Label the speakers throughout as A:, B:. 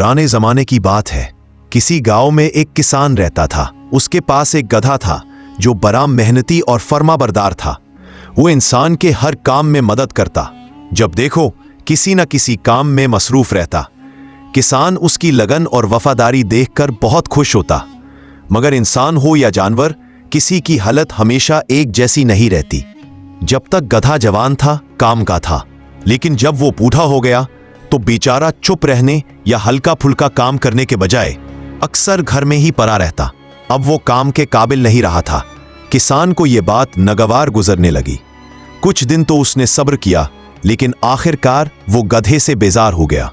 A: पुराने जमाने की बात है। किसी गांव में एक किसान रहता था। उसके पास एक गधा था जो बड़ा मेहनती और फर्माबरदार था। वो इंसान के हर काम में मदद करता। जब देखो किसी न किसी काम में मसरूफ रहता। किसान उसकी लगन और वफादारी देखकर बहुत खुश होता। मगर इंसान हो या जानवर, किसी की हालत हमेशा एक जैसी नहीं रहती। जब तक गधा जवान था, काम का था, लेकिन जब वो बूढ़ा हो गया तो बेचारा चुप रहने या हल्का फुल्का काम करने के बजाय अक्सर घर में ही पड़ा रहता। अब वो काम के काबिल नहीं रहा था। किसान को ये बात नागवार गुजरने लगी। कुछ दिन तो उसने सब्र किया, लेकिन आखिरकार वो गधे से बेजार हो गया।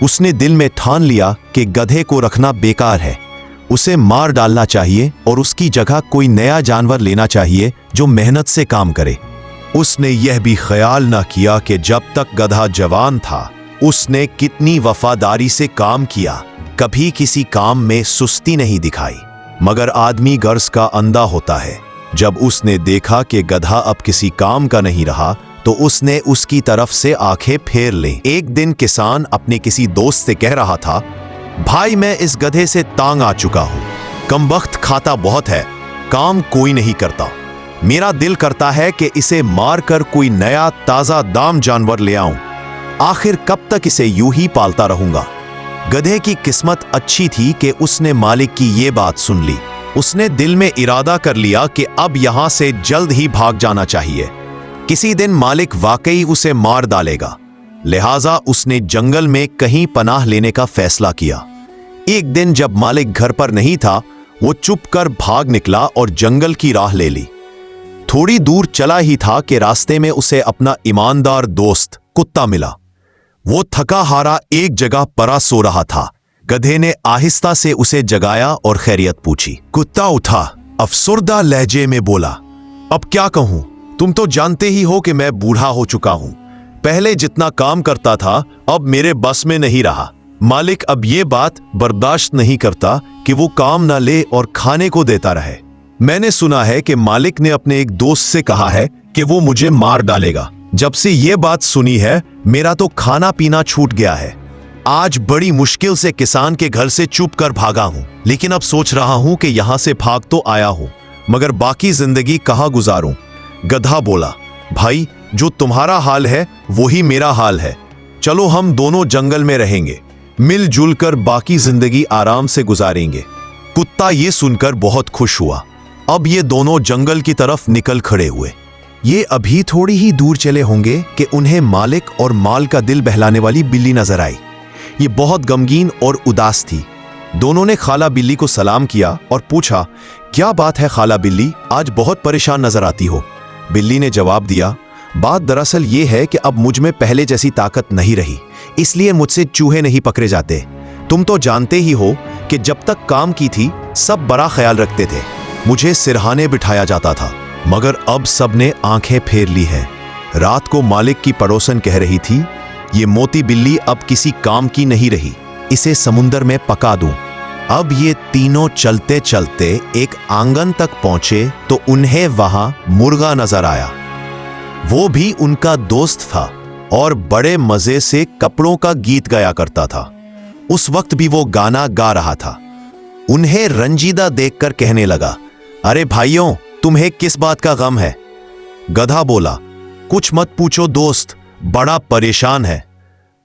A: उसने दिल में ठान लिया कि गधे को रखना बेकार है, उसे मार डालना चाहिए और उसकी जगह कोई नया जानवर लेना चाहिए जो मेहनत से काम करे। उसने यह भी ख्याल न किया कि जब तक गधा जवान था उसने कितनी वफादारी से काम किया, कभी किसी काम में सुस्ती नहीं दिखाई। मगर आदमी गर्ज का अंधा होता है। जब उसने देखा कि गधा अब किसी काम का नहीं रहा तो उसने उसकी तरफ से आंखें फेर ली। एक दिन किसान अपने किसी दोस्त से कह रहा था, भाई मैं इस गधे से तांग आ चुका हूं। कमबख्त खाता बहुत है, काम कोई नहीं करता। मेरा दिल करता है कि इसे मारकर कोई नया ताजा दाम जानवर ले आऊं। आखिर कब तक इसे यूं ही पालता रहूंगा। गधे की किस्मत अच्छी थी कि उसने मालिक की ये बात सुन ली। उसने दिल में इरादा कर लिया कि अब यहां से जल्द ही भाग जाना चाहिए। किसी दिन मालिक वाकई उसे मार डालेगा। लिहाजा उसने जंगल में कहीं पनाह लेने का फैसला किया। एक दिन जब मालिक घर पर नहीं था, वो चुपकर भाग निकला और जंगल की राह ले ली। थोड़ी दूर चला ही था कि रास्ते में उसे अपना ईमानदार दोस्त कुत्ता मिला। वो थका हारा एक जगह पड़ा सो रहा था। गधे ने आहिस्ता से उसे जगाया और खैरियत पूछी। कुत्ता उठा, अफसुर्दा लहजे में बोला, अब क्या कहूं, तुम तो जानते ही हो कि मैं बूढ़ा हो चुका हूं। पहले जितना काम करता था अब मेरे बस में नहीं रहा। मालिक अब ये बात बर्दाश्त नहीं करता कि वो काम ना ले और खाने को देता रहे। मैंने सुना है कि मालिक ने अपने एक दोस्त से कहा है कि वो मुझे मार डालेगा। जब से ये बात सुनी है मेरा तो खाना पीना छूट गया है। आज बड़ी मुश्किल से किसान के घर से चुप कर भागा हूं, लेकिन अब सोच रहा हूं कि यहां से भाग तो आया हूं, मगर बाकी जिंदगी कहां गुजारूं। गधा बोला, भाई जो तुम्हारा हाल है वही मेरा हाल है। चलो हम दोनों जंगल में रहेंगे, मिलजुल कर बाकी जिंदगी आराम से गुजारेंगे। कुत्ता ये सुनकर बहुत खुश हुआ। अब ये दोनों जंगल की तरफ निकल खड़े हुए। ये अभी थोड़ी ही दूर चले होंगे कि उन्हें मालिक और माल का दिल बहलाने वाली बिल्ली नजर आई। ये बहुत गमगीन और उदास थी। दोनों ने खाला बिल्ली को सलाम किया और पूछा, क्या बात है खाला बिल्ली, आज बहुत परेशान नजर आती हो। बिल्ली ने जवाब दिया, बात दरअसल ये है कि अब मुझ में पहले जैसी ताकत नहीं रही, इसलिए मुझसे चूहे नहीं पकड़े जाते। तुम तो जानते ही हो कि जब तक काम की थी सब बड़ा ख्याल रखते थे, मुझे सिरहाने बिठाया जाता था, मगर अब सबने आंखें फेर ली है। रात को मालिक की पड़ोसन कह रही थी, ये मोती बिल्ली अब किसी काम की नहीं रही, इसे समुंदर में पका दूं। अब ये तीनों चलते चलते एक आंगन तक पहुंचे तो उन्हें वहां मुर्गा नजर आया। वो भी उनका दोस्त था और बड़े मजे से कपड़ों का गीत गाया करता था। उस वक्त भी वो गाना गा रहा था। उन्हें रंजीदा देखकर कहने लगा, अरे भाइयों, तुम्हें किस बात का गम है। गधा बोला, कुछ मत पूछो दोस्त, बड़ा परेशान है।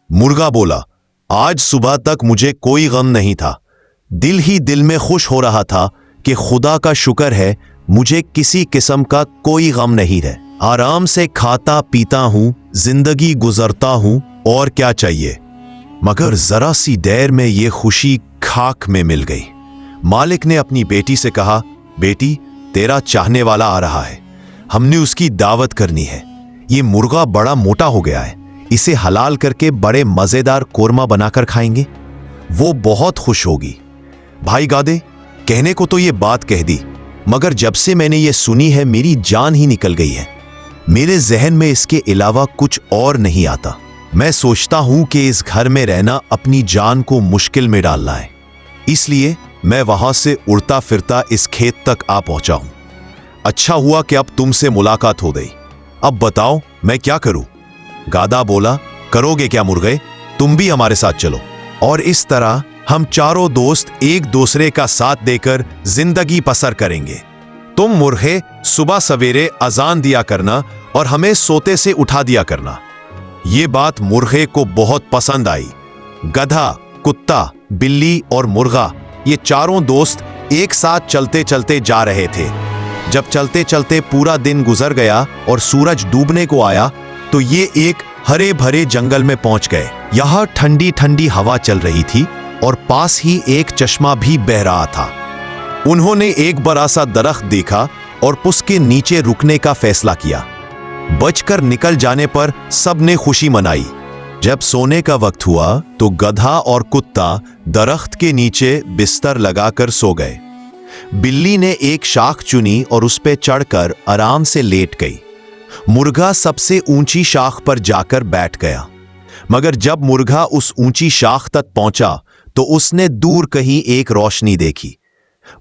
A: मुर्गा बोला, आज सुबह तक मुझे कोई गम नहीं था, दिल ही दिल में खुश हो रहा था कि खुदा का शुक्र है मुझे किसी किस्म का कोई गम नहीं है। आराम से खाता पीता हूं, जिंदगी गुजरता हूं, और क्या चाहिए। मगर जरा सी देर में ये खुशी खाक में मिल गई। मालिक ने अपनी बेटी से कहा, बेटी तेरा चाहने वाला आ रहा है, हमने उसकी दावत करनी है। ये मुर्गा बड़ा मोटा हो गया है, इसे हलाल करके बड़े मजेदार कोरमा बनाकर खाएंगे, वो बहुत खुश होगी। भाई गादे, कहने को तो ये बात कह दी, मगर जब से मैंने ये सुनी है मेरी जान ही निकल गई है। मेरे जहन में इसके अलावा कुछ और नहीं आता। मैं सोचता हूं कि इस घर में रहना अपनी जान को मुश्किल में डालना है, इसलिए मैं वहां से उड़ता फिरता इस खेत तक आ पहुंचा हूं। अच्छा हुआ कि अब तुमसे मुलाकात हो गई। अब बताओ मैं क्या करूं। गाधा बोला, करोगे क्या मुर्गे, तुम भी हमारे साथ चलो। और इस तरह हम चारों दोस्त एक दूसरे का साथ देकर जिंदगी बसर करेंगे। तुम मुर्गे सुबह सवेरे अजान दिया करना और हमें सोते से उठा दिया करना। ये बात मुर्गे को बहुत पसंद आई। गधा, कुत्ता, बिल्ली और मुर्गा ये चारों दोस्त एक साथ चलते चलते जा रहे थे। जब चलते चलते पूरा दिन गुजर गया और सूरज डूबने को आया तो ये एक हरे भरे जंगल में पहुंच गए। यहाँ ठंडी ठंडी हवा चल रही थी और पास ही एक चश्मा भी बह रहा था। उन्होंने एक बड़ा सा दरख्त देखा और उसके नीचे रुकने का फैसला किया। बचकर निकल जाने पर सबने खुशी मनाई। जब सोने का वक्त हुआ तो गधा और कुत्ता दरख्त के नीचे बिस्तर लगाकर सो गए। बिल्ली ने एक शाख चुनी और उस पर चढ़कर आराम से लेट गई। मुर्गा सबसे ऊंची शाख पर जाकर बैठ गया, मगर जब मुर्गा उस ऊंची शाख तक पहुंचा तो उसने दूर कहीं एक रोशनी देखी।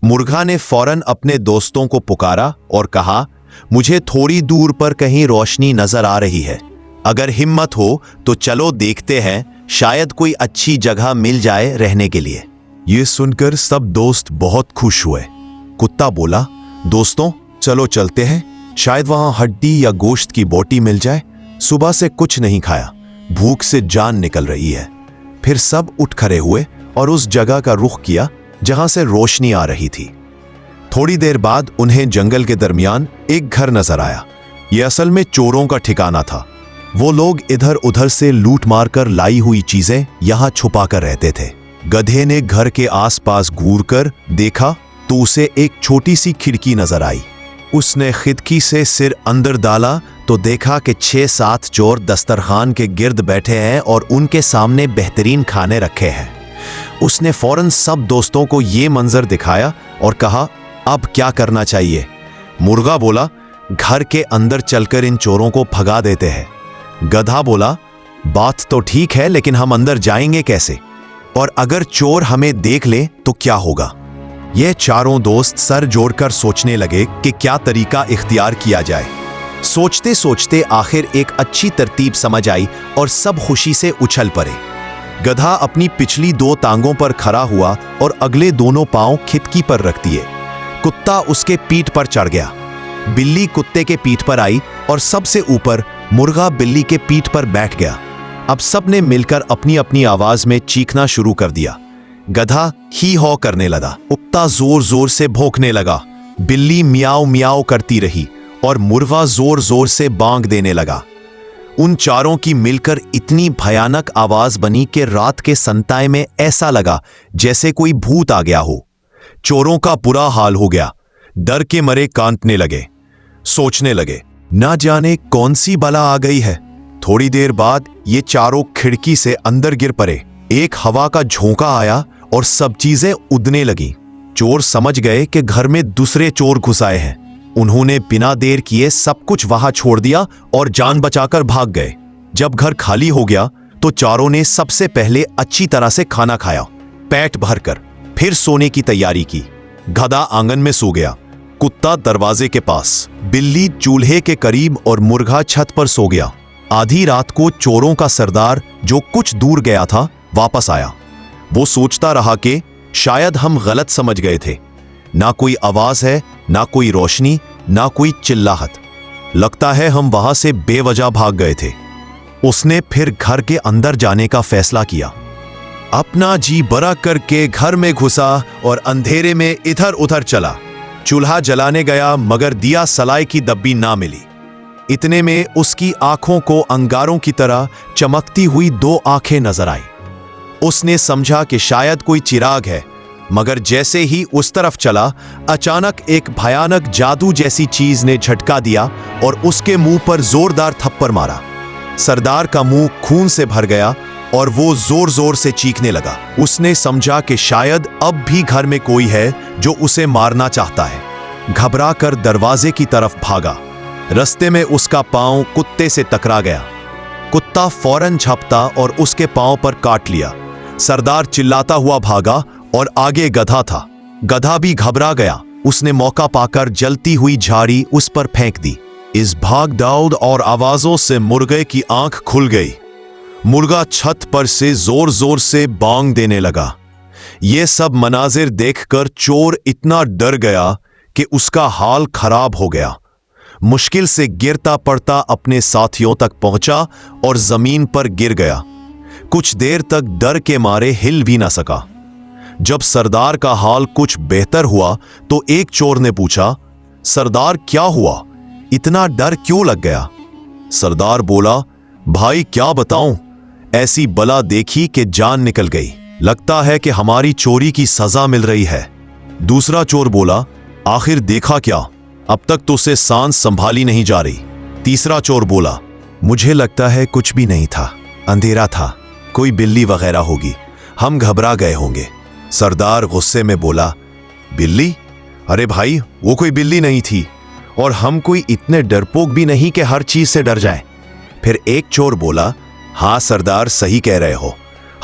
A: मुर्गा ने फौरन अपने दोस्तों को पुकारा और कहा, मुझे थोड़ी दूर पर कहीं रोशनी नजर आ रही है, अगर हिम्मत हो तो चलो देखते हैं, शायद कोई अच्छी जगह मिल जाए रहने के लिए। ये सुनकर सब दोस्त बहुत खुश हुए। कुत्ता बोला, दोस्तों चलो चलते हैं, शायद वहां हड्डी या गोश्त की बोटी मिल जाए, सुबह से कुछ नहीं खाया, भूख से जान निकल रही है। फिर सब उठ खड़े हुए और उस जगह का रुख किया जहां से रोशनी आ रही थी। थोड़ी देर बाद उन्हें जंगल के दरमियान एक घर नजर आया। यह असल में चोरों का ठिकाना था। वो लोग इधर उधर से लूट मार कर लाई हुई चीजें यहां छुपा कर रहते थे। गधे ने घर के आसपास घूरकर देखा तो उसे एक छोटी सी खिड़की नजर आई। उसने खिड़की से सिर अंदर डाला तो देखा कि 6-7 चोर दस्तरखान के गिर्द बैठे हैं और उनके सामने बेहतरीन खाने रखे हैं। उसने फौरन सब दोस्तों को ये मंजर दिखाया और कहा, अब क्या करना चाहिए? मुर्गा बोला, घर के अंदर चलकर इन चोरों को भगा देते हैं। गधा बोला, बात तो ठीक है, लेकिन हम अंदर जाएंगे कैसे? और अगर चोर हमें देख ले तो क्या होगा? ये चारों दोस्त सर जोड़कर सोचने लगे कि क्या तरीका इख्तियार किया जाए। सोचते सोचते आखिर एक अच्छी तरतीब समझ आई और सब खुशी से उछल पड़े। गधा अपनी पिछली 2 टांगों पर खड़ा हुआ और अगले दोनों पांव खिड़की पर रख दिए। कुत्ता उसके पीठ पर चढ़ गया। बिल्ली कुत्ते के पीठ पर आई और सबसे ऊपर मुर्गा बिल्ली के पीठ पर बैठ गया। अब सबने मिलकर अपनी अपनी आवाज में चीखना शुरू कर दिया। गधा ही हौ करने लगा, कुत्ता जोर जोर से भौंकने लगा, बिल्ली मियाओ मियाओ करती रही और मुर्गा जोर जोर से बांग देने लगा। उन चारों की मिलकर इतनी भयानक आवाज बनी कि रात के सन्नाटे में ऐसा लगा जैसे कोई भूत आ गया हो। चोरों का बुरा हाल हो गया। डर के मरे कांपने लगे, सोचने लगे, ना जाने कौन सी बला आ गई है। थोड़ी देर बाद ये चारों खिड़की से अंदर गिर पड़े। एक हवा का झोंका आया और सब चीजें उड़ने लगी। चोर समझ गए कि घर में दूसरे चोर घुस आए हैं। उन्होंने बिना देर किए सब कुछ वहां छोड़ दिया और जान बचाकर भाग गए। जब घर खाली हो गया तो चारों ने सबसे पहले अच्छी तरह से खाना खाया, पेट भरकर, फिर सोने की तैयारी की। गधा आंगन में सो गया, कुत्ता दरवाजे के पास, बिल्ली चूल्हे के करीब और मुर्गा छत पर सो गया। आधी रात को चोरों का सरदार जो कुछ दूर गया था वापस आया। वो सोचता रहा कि शायद हम गलत समझ गए थे। ना कोई आवाज है, ना कोई रोशनी, ना कोई चिल्लाहट। लगता है हम वहां से बेवजह भाग गए थे। उसने फिर घर के अंदर जाने का फैसला किया। अपना जी बड़ा करके घर में घुसा और अंधेरे में इधर उधर चला। चूल्हा जलाने गया मगर दिया सलाई की डब्बी ना मिली। इतने में उसकी आंखों को अंगारों की तरह चमकती हुई 2 आंखें नजर आई। उसने समझा कि शायद कोई चिराग है, मगर जैसे ही उस तरफ चला अचानक एक भयानक जादू जैसी चीज ने झटका दिया और उसके मुंह पर जोरदार थप्पड़ मारा। सरदार का मुंह खून से भर गया और वो जोर जोर से चीखने लगा। उसने समझा कि शायद अब भी घर में कोई है जो उसे मारना चाहता है। घबरा कर दरवाजे की तरफ भागा। रास्ते में उसका पांव कुत्ते से टकरा गया। कुत्ता फौरन झपटा और उसके पांव पर काट लिया। सरदार चिल्लाता हुआ भागा और आगे गधा था। गधा भी घबरा गया। उसने मौका पाकर जलती हुई झाड़ी उस पर फेंक दी। इस भाग दौड़ और आवाजों से मुर्गे की आंख खुल गई। मुर्गा छत पर से जोर जोर से बांग देने लगा। यह सब मनाजिर देखकर चोर इतना डर गया कि उसका हाल खराब हो गया। मुश्किल से गिरता पड़ता अपने साथियों तक पहुंचा और जमीन पर गिर गया। कुछ देर तक डर के मारे हिल भी ना सका। जब सरदार का हाल कुछ बेहतर हुआ तो एक चोर ने पूछा, सरदार क्या हुआ, इतना डर क्यों लग गया? सरदार बोला, भाई क्या बताऊं, ऐसी बला देखी कि जान निकल गई। लगता है कि हमारी चोरी की सजा मिल रही है। दूसरा चोर बोला, आखिर देखा क्या, अब तक तो उसे सांस संभाली नहीं जा रही। तीसरा चोर बोला, मुझे लगता है कुछ भी नहीं था, अंधेरा था, कोई बिल्ली वगैरह होगी, हम घबरा गए होंगे। सरदार गुस्से में बोला, बिल्ली? अरे भाई, वो कोई बिल्ली नहीं थी और हम कोई इतने डरपोक भी नहीं कि हर चीज से डर जाए। फिर एक चोर बोला, हाँ सरदार, सही कह रहे हो,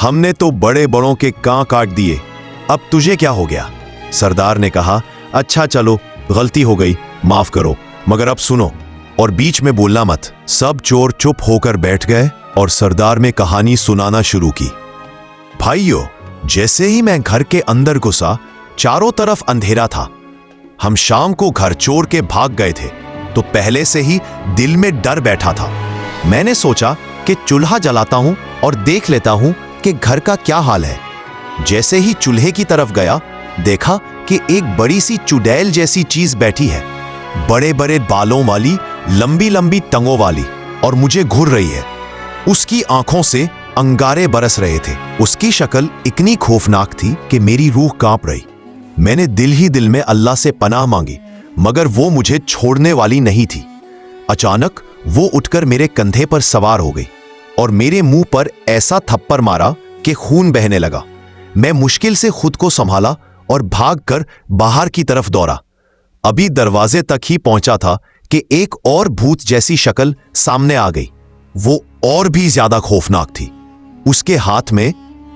A: हमने तो बड़े बड़ों के कान काट दिए, अब तुझे क्या हो गया? सरदार ने कहा, अच्छा चलो, गलती हो गई, माफ करो, मगर अब सुनो और बीच में बोलना मत। सब चोर चुप होकर बैठ गए और सरदार ने कहानी सुनाना शुरू की। भाइयों, जैसे ही मैं घर के अंदर घुसा, चारों तरफ अंधेरा था। हम शाम को घर छोड़ के भाग गए थे, तो पहले से ही दिल में डर बैठा था। मैंने सोचा कि चूल्हा जलाता हूं और देख लेता हूं कि घर का क्या हाल है। जैसे ही चूल्हे की तरफ गया, देखा कि एक बड़ी सी चुड़ैल जैसी चीज बैठी है, बड़े बड़े बालों वाली, लंबी लंबी टंगों वाली, और मुझे घूर रही है। उसकी आंखों से अंगारे बरस रहे थे। उसकी शक्ल इतनी खौफनाक थी कि मेरी रूह कांप रही। मैंने दिल ही दिल में अल्लाह से पनाह मांगी, मगर वो मुझे छोड़ने वाली नहीं थी। अचानक वो उठकर मेरे कंधे पर सवार हो गई और मेरे मुंह पर ऐसा थप्पड़ मारा कि खून बहने लगा। मैं मुश्किल से खुद को संभाला और भागकर बाहर की तरफ दौड़ा। अभी दरवाजे तक ही पहुंचा था कि एक और भूत जैसी शक्ल सामने आ गई। वो और भी ज्यादा खौफनाक थी। उसके हाथ में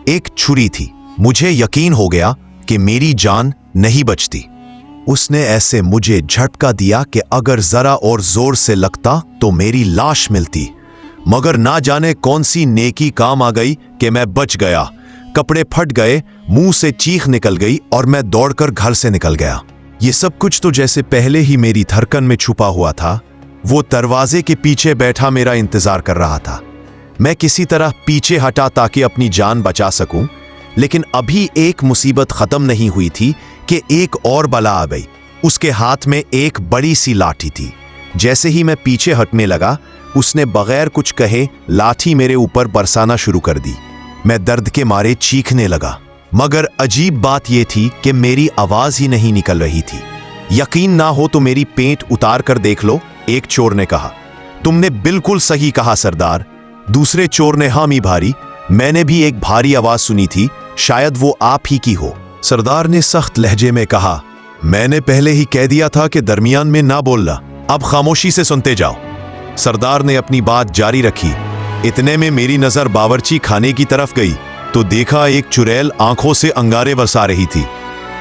A: एक छुरी थी। मुझे यकीन हो गया कि मेरी जान नहीं बचती। उसने ऐसे मुझे झटका दिया कि अगर जरा और जोर से लगता तो मेरी लाश मिलती, मगर ना जाने कौन सी नेकी काम आ गई कि मैं बच गया। कपड़े फट गए, मुंह से चीख निकल गई और मैं दौड़कर घर से निकल गया। ये सब कुछ तो जैसे पहले ही मेरी धड़कन में छुपा हुआ था। वो दरवाजे के पीछे बैठा मेरा इंतजार कर रहा था। मैं किसी तरह पीछे हटा ताकि अपनी जान बचा सकूं, लेकिन अभी एक मुसीबत खत्म नहीं हुई थी कि एक और बला आ गई। उसके हाथ में एक बड़ी सी लाठी थी। जैसे ही मैं पीछे हटने लगा, उसने बगैर कुछ कहे लाठी मेरे ऊपर बरसाना शुरू कर दी। मैं दर्द के मारे चीखने लगा, मगर अजीब बात यह थी कि मेरी आवाज ही नहीं निकल रही थी। यकीन ना हो तो मेरी पेंट उतार कर देख लो, एक चोर ने कहा। तुमने बिल्कुल सही कहा सरदार, दूसरे चोर ने हामी भारी। मैंने भी एक भारी आवाज सुनी थी, शायद वो आप ही की हो। सरदार ने सख्त लहजे में कहा, मैंने पहले ही कह दिया था कि दरमियान में ना बोलना, अब खामोशी से सुनते जाओ। सरदार ने अपनी बात जारी रखी। इतने में मेरी नजर बावर्ची खाने की तरफ गई तो देखा एक चुड़ैल आंखों से अंगारे बरसा रही थी।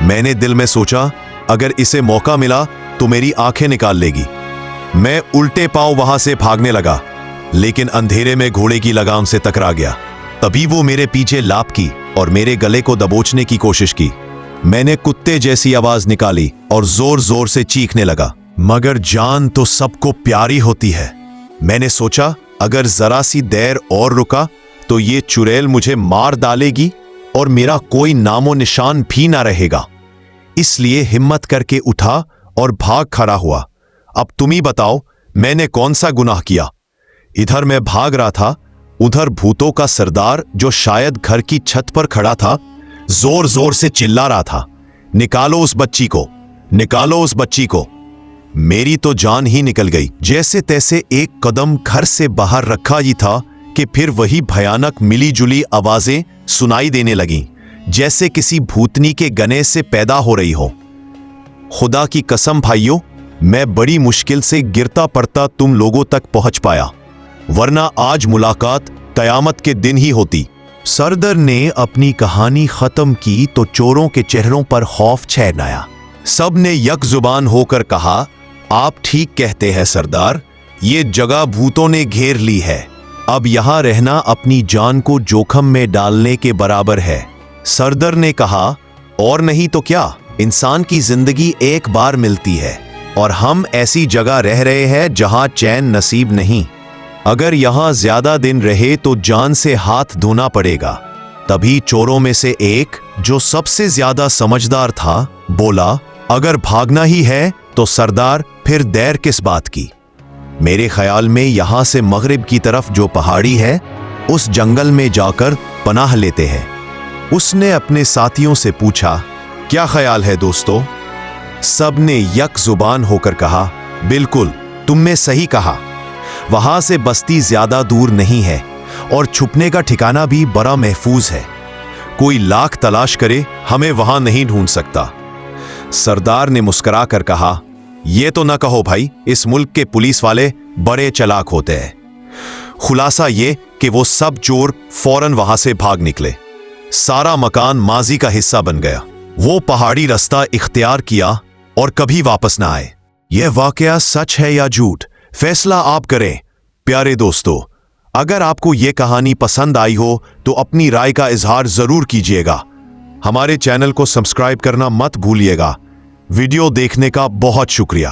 A: मैंने दिल में सोचा, अगर इसे मौका मिला तो मेरी आंखें निकाल लेगी। मैं उल्टे पांव वहां से भागने लगा, लेकिन अंधेरे में घोड़े की लगाम से टकरा गया। तभी वो मेरे पीछे लाप की और मेरे गले को दबोचने की कोशिश की। मैंने कुत्ते जैसी आवाज निकाली और जोर जोर से चीखने लगा, मगर जान तो सबको प्यारी होती है। मैंने सोचा, अगर जरा सी देर और रुका तो ये चुड़ैल मुझे मार डालेगी और मेरा कोई नामो निशान भी ना रहेगा। इसलिए हिम्मत करके उठा और भाग खड़ा हुआ। अब तुम ही बताओ, मैंने कौन सा गुनाह किया? इधर मैं भाग रहा था, उधर भूतों का सरदार, जो शायद घर की छत पर खड़ा था, जोर जोर से चिल्ला रहा था, निकालो उस बच्ची को, निकालो उस बच्ची को। मेरी तो जान ही निकल गई। जैसे तैसे एक कदम घर से बाहर रखा ही था कि फिर वही भयानक मिली जुली आवाजें सुनाई देने लगीं, जैसे किसी भूतनी के गने से पैदा हो रही हो। खुदा की कसम भाइयों, मैं बड़ी मुश्किल से गिरता पड़ता तुम लोगों तक पहुंच पाया, वरना आज मुलाकात कयामत के दिन ही होती। सरदार ने अपनी कहानी खत्म की तो चोरों के चेहरों पर खौफ छाया आया। सब ने यक जुबान होकर कहा, आप ठीक कहते हैं सरदार, ये जगह भूतों ने घेर ली है। अब यहां रहना अपनी जान को जोखम में डालने के बराबर है। सरदार ने कहा, और नहीं तो क्या, इंसान की जिंदगी एक बार मिलती है और हम ऐसी जगह रह रहे हैं जहां चैन नसीब नहीं। अगर यहां ज्यादा दिन रहे तो जान से हाथ धोना पड़ेगा। तभी चोरों में से एक, जो सबसे ज्यादा समझदार था, बोला, अगर भागना ही है तो सरदार, फिर देर किस बात की। मेरे ख्याल में यहां से मगरिब की तरफ जो पहाड़ी है, उस जंगल में जाकर पनाह लेते हैं। उसने अपने साथियों से पूछा, क्या ख्याल है दोस्तों? सबने यक जुबान होकर कहा, बिल्कुल, तुमने सही कहा। वहां से बस्ती ज्यादा दूर नहीं है और छुपने का ठिकाना भी बड़ा महफूज है। कोई लाख तलाश करे, हमें वहां नहीं ढूंढ सकता। सरदार ने मुस्कुरा कर कहा, यह तो ना कहो भाई, इस मुल्क के पुलिस वाले बड़े चालाक होते हैं। खुलासा ये कि वो सब चोर फौरन वहां से भाग निकले। सारा मकान माजी का हिस्सा बन गया। वो पहाड़ी रास्ता इख्तियार किया और कभी वापस ना आए। यह वाकया सच है या झूठ, फैसला आप करें। प्यारे दोस्तों, अगर आपको यह कहानी पसंद आई हो तो अपनी राय का इजहार जरूर कीजिएगा। हमारे चैनल को सब्सक्राइब करना मत भूलिएगा। वीडियो देखने का बहुत शुक्रिया।